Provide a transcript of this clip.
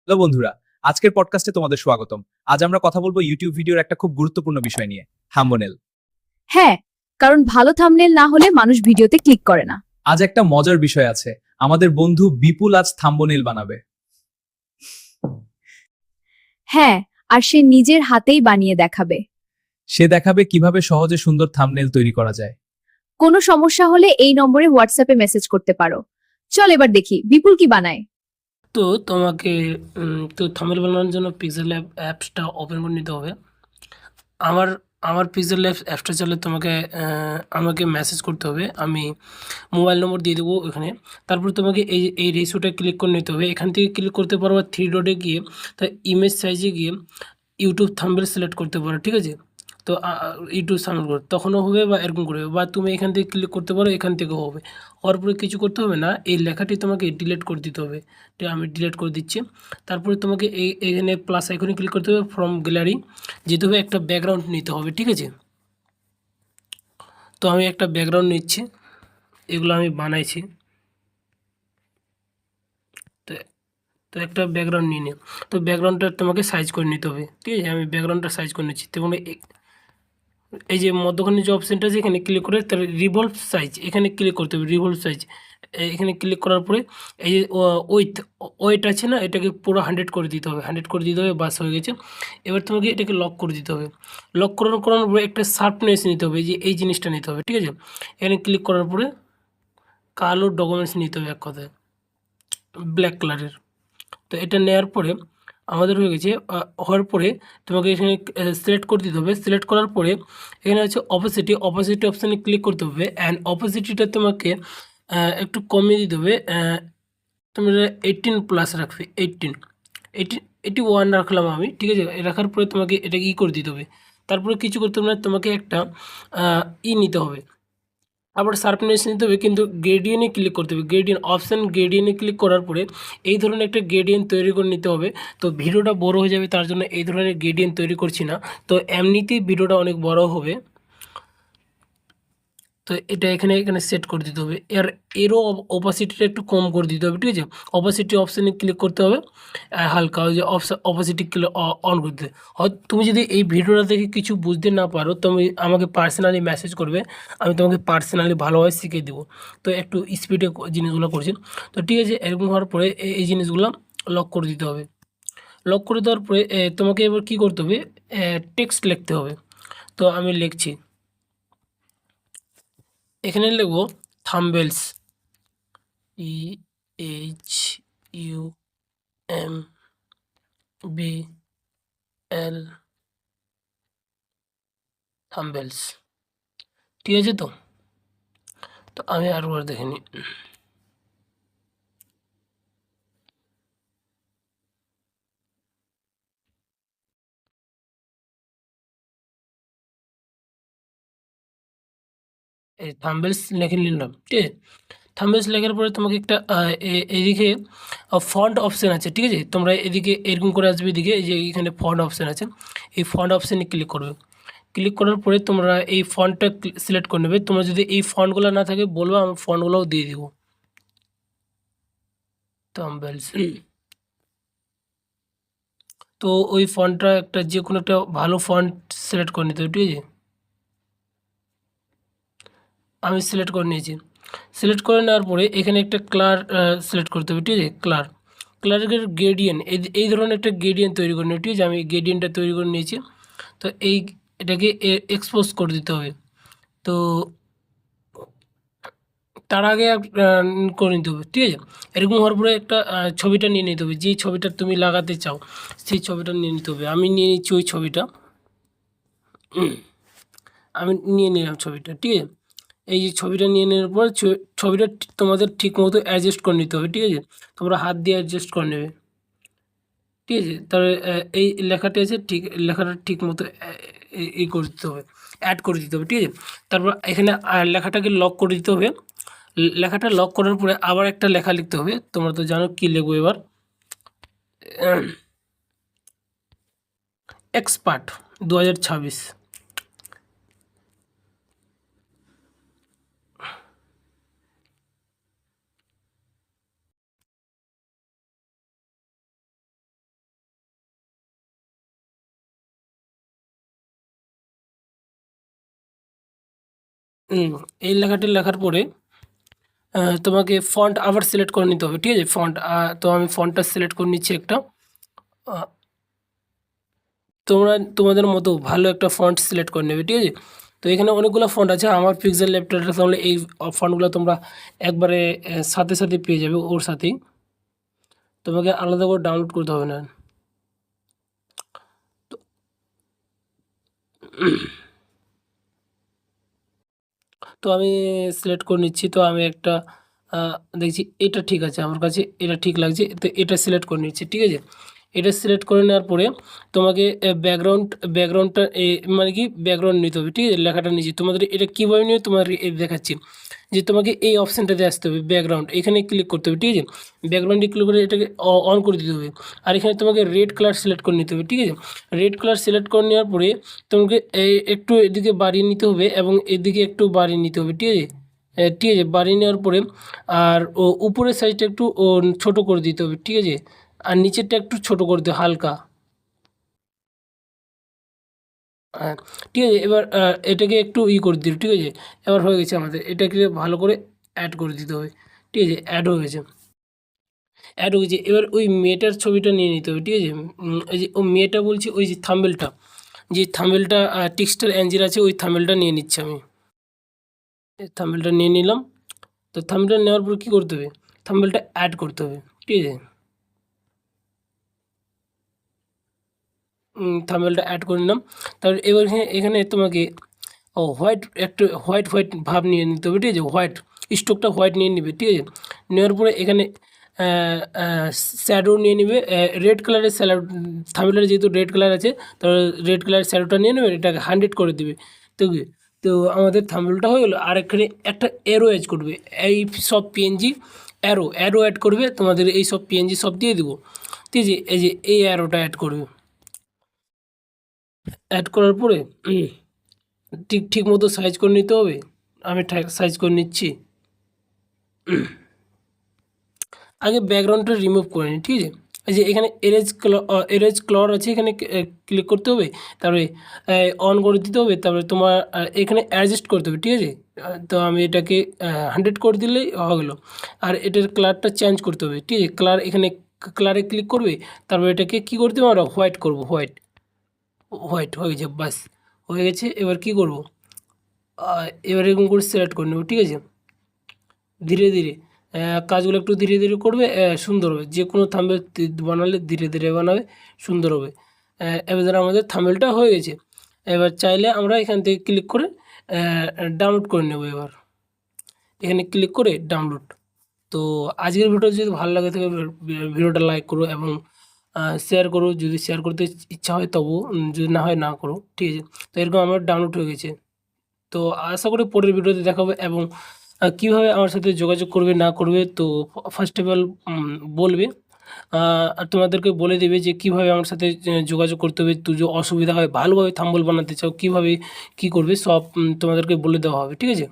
Hello বন্ধুরা, আজকের পডকাস্টে তোমাদের স্বাগতম। আজ আমরা কথা বলবো ইউটিউব ভিডিওর একটা খুব গুরুত্বপূর্ণ বিষয় নিয়ে, থাম্বনেল। হ্যাঁ, কারণ ভালো থাম্বনেল না হলে মানুষ ভিডিওতে ক্লিক করে না। আজ একটা মজার বিষয় আছে, আমাদের বন্ধু বিপুল আজ থাম্বনেল বানাবে। হ্যাঁ, আর সে নিজের হাতেই বানিয়ে দেখাবে। সে দেখাবে কিভাবে সহজে সুন্দর থাম্বনেল তৈরি করা যায়। কোনো সমস্যা হলে এই নম্বরে হোয়াটসঅ্যাপে মেসেজ করতে পারো। চল এবার দেখি বিপুল কি বানায়। তো তোমাকে থাম্বনেল বানানোর জন্য পিক্সেল ল্যাব অ্যাপসটা ওপেন করে নিতে হবে। আমার আমার পিক্সেল ল্যাব অ্যাপসটা চাইলে তোমাকে আমাকে মেসেজ করতে হবে। আমি মোবাইল নম্বর দিয়ে দেবো ওখানে। তারপর তোমাকে এই রেশিওটা ক্লিক করে নিতে হবে। এখান থেকে ক্লিক করতে পারো, বা থ্রি ডটে গিয়ে তা ইমেজ সাইজে গিয়ে ইউটিউব থাম্বনেল সিলেক্ট করতে পারো, ঠিক আছে? তো ইউটিউব সাবমিট করো তখনও হবে, বা এরকম করে হবে, বা তুমি এখান থেকে ক্লিক করতে পারো, এখান থেকেও হবে। হওয়ার পরে কিছু করতে হবে না, এই লেখাটি তোমাকে ডিলিট করে দিতে হবে। তো আমি ডিলিট করে দিচ্ছি। তারপরে তোমাকে এখানে প্লাস আইকনে ক্লিক করতে হবে, ফ্রম গ্যালারি যেতে হবে, একটা ব্যাকগ্রাউন্ড নিতে হবে, ঠিক আছে? তো আমি একটা ব্যাকগ্রাউন্ড নিচ্ছি, এগুলো আমি বানাইছি। তো তো একটা ব্যাকগ্রাউন্ড নিয়ে নিও। তো ব্যাকগ্রাউন্ডটা তোমাকে সাইজ করে নিতে হবে, ঠিক আছে? আমি ব্যাকগ্রাউন্ডটা সাইজ করে নিচ্ছি। তো এই যে মধ্যখানে যে অপশানটা আছে এখানে ক্লিক করে তার রিভলভ সাইজ এখানে ক্লিক করতে হবে। রিভলভ সাইজ এখানে ক্লিক করার পরে এই যে ওয়েট আছে না, এটাকে পুরো 100 করে দিতে হবে। 100 করে দিতে হবে, বাস হয়ে গেছে। এবার তোমাকে এটাকে লক করে দিতে হবে। লক করানোর পরে একটা শার্পনেস নিতে হবে, যে এই জিনিসটা নিতে হবে, ঠিক আছে? এখানে ক্লিক করার পরে কালো ডকুমেন্টস নিতে হবে, এক কথায় ব্ল্যাক কালারের। তো এটা নেওয়ার পরে আমাদের হয়ে গেছে। হওয়ার পরে তোমাকে এখানে সিলেক্ট করে দিতে হবে। সিলেক্ট করার পরে এখানে হচ্ছে অপোসিটি অপশানে ক্লিক করতে হবে। অ্যান্ড অপোসিটিটা তোমাকে একটু কমিয়ে দিতে হবে। তোমরা 18+ রাখবে, 81 রাখলাম আমি, ঠিক আছে? রাখার পরে তোমাকে এটাকে করে দিতে হবে। তারপরে কিছু করতে হবে না, তোমাকে একটা নিতে হবে, আবার শার্পনেস নিতে হবে, কিন্তু গ্রেডিয়েন্টে ক্লিক করতে হবে। গ্রেডিয়েন্টে ক্লিক করার পরে এই ধরনের একটা গ্রেডিয়েন্ট তৈরি করে নিতে হবে। তো ভিডিওটা বড় হয়ে যাবে, তার জন্য এই ধরনের গ্রেডিয়েন্ট তৈরি করছি না। তো এমনিতেই ভিডিওটা অনেক বড় হবে। তো এটা এখানে সেট করে দিতে হবে। এরও অপাসিটিটা একটু কম করে দিতে হবে, ঠিক আছে? অপাসিটি অপশানে ক্লিক করতে হবে, হালকা ওই যে অপাসিটি অন করতে হবে। হয়তো তুমি যদি এই ভিডিওটা দেখে কিছু বুঝতে না পারো, তুমি আমাকে পার্সোনালি মেসেজ করবে, আমি তোমাকে পার্সোনালি ভালোভাবে শিখিয়ে দেবো। তো একটু স্পিডে জিনিসগুলো করছি। তো ঠিক আছে, এরকম হওয়ার পরে এই জিনিসগুলো লক করে দিতে হবে। লক করে দেওয়ার পরে তোমাকে এবার কী করতে হবে, টেক্সট লিখতে হবে। তো আমি লিখছি, এখানে লিখব থাম্বনেলস, EHUMBL, থাম্বনেলস, ঠিক আছে? তো তো আমি আরেকবার দেখে নিই। এই থাম্বনেলস লিখে নিলাম, ঠিক আছে? থাম্বনেলস লেখার পরে তোমাকে একটা এদিকে ফন্ট অপশান আছে, ঠিক আছে? তোমরা এদিকে এরকম করে আসবে, এদিকে এই যে এখানে ফন্ট অপশান আছে, এই ফন্ট অপশানে ক্লিক করবে। ক্লিক করার পরে তোমরা এই ফন্টটা সিলেক্ট করে নেবে। তোমরা যদি এই ফন্টগুলো না থাকে বলবো, আমি ফন্টগুলোও দিয়ে দিব। থাম্বনেলস, তো ওই ফন্টটা একটা যে কোনো একটা ভালো ফন্ট সিলেক্ট করে নিতে হবে, ঠিক আছে? আমি সিলেক্ট করে নিয়েছি। সিলেক্ট করে নেওয়ার পরে এখানে একটা কালার সিলেক্ট করতে হবে, ঠিক আছে? কালারের গ্রেডিয়েন্ট, এই ধরনের একটা গ্রেডিয়েন্ট তৈরি করে নিই, ঠিক আছে? আমি গ্রেডিয়েন্টটা তৈরি করে নিয়েছি। তো এটাকে এক্সপোজ করে দিতে হবে। তো তার আগে করে নিতে হবে, ঠিক আছে? এরকম হওয়ার পরে একটা ছবিটা নিয়ে নিতে হবে, যেই ছবিটা তুমি লাগাতে চাও সেই ছবিটা নিয়ে নিতে হবে। আমি নিয়ে নিচ্ছি ওই ছবিটা, আমি নিয়ে নিলাম ছবিটা, ঠিক আছে? এই যে ছবিটা নিয়ে নেওয়ার পর ছবিটা তোমাদের ঠিক মতো অ্যাডজাস্ট করে নিতে হবে, ঠিক আছে? তোমরা হাত দিয়ে অ্যাডজাস্ট করে নেবে, ঠিক আছে? তাহলে এই লেখাটি আছে, ঠিক লেখাটা ঠিক মতো এই করে দিতে হবে, অ্যাড করে দিতে হবে, ঠিক আছে? তারপর এখানে লেখাটাকে লক করে দিতে হবে। লেখাটা লক করার পরে আবার একটা লেখা লিখতে হবে। তোমরা তো জানো কী লিখবো এবার, এক্সপার্ট 2026। হুম, এই লেখাটি লেখার পরে তোমাকে ফন্ট আবার সিলেক্ট করে নিতে হবে, ঠিক আছে? ফন্ট তো আমি ফন্টটা সিলেক্ট করে নিচ্ছি একটা। আহ, তোমরা তোমাদের মতো ভালো একটা ফন্ট সিলেক্ট করে নেবে, ঠিক আছে? তো এখানে অনেকগুলো ফন্ট আছে, আমার পিক্সেল ল্যাপটপে তাহলে এই ফন্টগুলো তোমরা একবারে সাথে সাথে পেয়ে যাবে ওর সাথেই, তোমাকে আলাদা করে ডাউনলোড করতে হবে না। তো আমি সিলেক্ট করে নিচ্ছি। তো আমি একটা দেখছি এটা ঠিক আছে, আমার কাছে এটা ঠিক লাগছে, তো এটা সিলেক্ট করে নিচ্ছি, ঠিক আছে? এটা সিলেক্ট করে নেওয়ার পরে তোমাকে ব্যাকগ্রাউন্ডটা মানে কি ব্যাকগ্রাউন্ড নিতে হবে, ঠিক আছে? লেখাটা নিচে তোমাদের এটা কীভাবে নিয়ে তোমার দেখাচ্ছি যে তোমাকে এই অপশানটাতে আসতে হবে, ব্যাকগ্রাউন্ড, এখানে ক্লিক করতে হবে, ঠিক আছে? ব্যাকগ্রাউন্ডে ক্লিক করে এটাকে অন করে দিতে হবে। আর এখানে তোমাকে রেড কালার সিলেক্ট করে নিতে হবে, ঠিক আছে? রেড কালার সিলেক্ট করে নেওয়ার পরে তোমাকে একটু এদিকে বাড়িয়ে নিতে হবে এবং এদিকে একটু বাড়িয়ে নিতে হবে, ঠিক আছে? ঠিক আছে, বাড়িয়ে নেওয়ার পরে আর উপরের সাইজটা একটু ছোট করে দিতে হবে, ঠিক আছে? আর নিচেরটা একটু ছোট করে দিতে হবে, হালকা। হ্যাঁ, ঠিক আছে। এবার এটাকে একটু করে দিল, ঠিক আছে? এবার হয়ে গেছে আমাদের, এটাকে ভালো করে অ্যাড করে দিতে হবে, ঠিক আছে? অ্যাড হয়ে গেছে। এবার ওই মেয়েটার ছবিটা নিয়ে নিতে হবে, ঠিক আছে? এই যে ও মেয়েটা বলছি, ওই যে থাম্বেলটা, যে থাম্বেলটা টেক্সটার অ্যাঞ্জেল আছে, ওই থাম্বেলটা নিয়ে নিচ্ছি আমি। থাম্বেলটা নিয়ে নিলাম। তো থাম্বেলটা নেওয়ার পর কী করতে হবে? থাম্বেলটা অ্যাড করতে হবে, ঠিক আছে? থাম্বনেলটা অ্যাড করে নিলাম। তারপর এবার এখানে তোমাকে হোয়াইট একটা হোয়াইট হোয়াইট ভাব নিয়ে নিতে হবে, ঠিক আছে? হোয়াইট স্টোকটা হোয়াইট নিয়ে নেবে, ঠিক আছে? নেওয়ার পরে এখানে শ্যাডো নিয়ে নেবে, রেড কালারের থাম্বনেলের যেহেতু রেড কালার আছে, তাহলে রেড কালারের শ্যাডোটা নিয়ে নেবে, এটাকে 100 করে দেবে। তো তো আমাদের থাম্বনেলটা হয়ে গেলো। আর এখানে একটা অ্যারো অ্যাড করবে, এই সব পিএনজি অ্যারো অ্যাড করবে, তোমাদের এই সব পিএনজি সব দিয়ে দেবো, ঠিক আছে? এই যে এই অ্যারোটা অ্যাড করবে। অ্যাড করার পরে ঠিক মতো সাইজ করে নিতে হবে। আমি সাইজ করে নিচ্ছি। আগে ব্যাকগ্রাউন্ডটা রিমুভ করে নিই, ঠিক আছে? এই যে এখানে এরেজ ক্লর আছে, এখানে ক্লিক করতে হবে, তারপরে অন করে দিতে হবে, তারপরে তোমার এখানে অ্যাডজাস্ট করতে হবে, ঠিক আছে? তো আমি এটাকে 100 করে দিলেই হয়ে গেলো। আর এটার কালারটা চেঞ্জ করতে হবে, ঠিক আছে? এখানে কালারে ক্লিক করবে, তারপর এটাকে কী করতে হবে, আমরা হোয়াইট করবো, হোয়াইট হয়ে গেছে, বাস হয়ে গেছে। এবার কী করবো, এবার এরকম করে সিলেক্ট করে নেবো, ঠিক আছে? ধীরে ধীরে কাজগুলো একটু ধীরে ধীরে করবে, সুন্দর হবে। যে কোনো থাম্বনেল বানালে ধীরে ধীরে বানাবে, সুন্দর হবে। এবার ধরো আমাদের থাম্বনেলটা হয়ে গেছে। এবার চাইলে আমরা এখান থেকে ক্লিক করে ডাউনলোড করে নেব। এবার এখানে ক্লিক করে ডাউনলোড। তো আজকের ভিডিও যদি ভালো লাগে থাকে ভিডিওটা লাইক করো এবং শেয়ার করো, যদি শেয়ার করতে ইচ্ছা হয় তবু, যদি না হয় না করো, ঠিক আছে? তো এরকম আমার ডাউনলোড হয়ে গেছে। তো আশা করি পরের ভিডিওতে দেখা হবে এবং কীভাবে আমার সাথে যোগাযোগ করবে না করবে, তো ফার্স্ট অফ অল বলবে, আর তোমাদেরকে বলে দেবে যে কীভাবে আমার সাথে যোগাযোগ করতে হবে। তো যে অসুবিধা হয়, ভালোভাবে থাম্বনেল বানাতে চাও, কীভাবে কী করবে সব তোমাদেরকে বলে দেওয়া হবে, ঠিক আছে?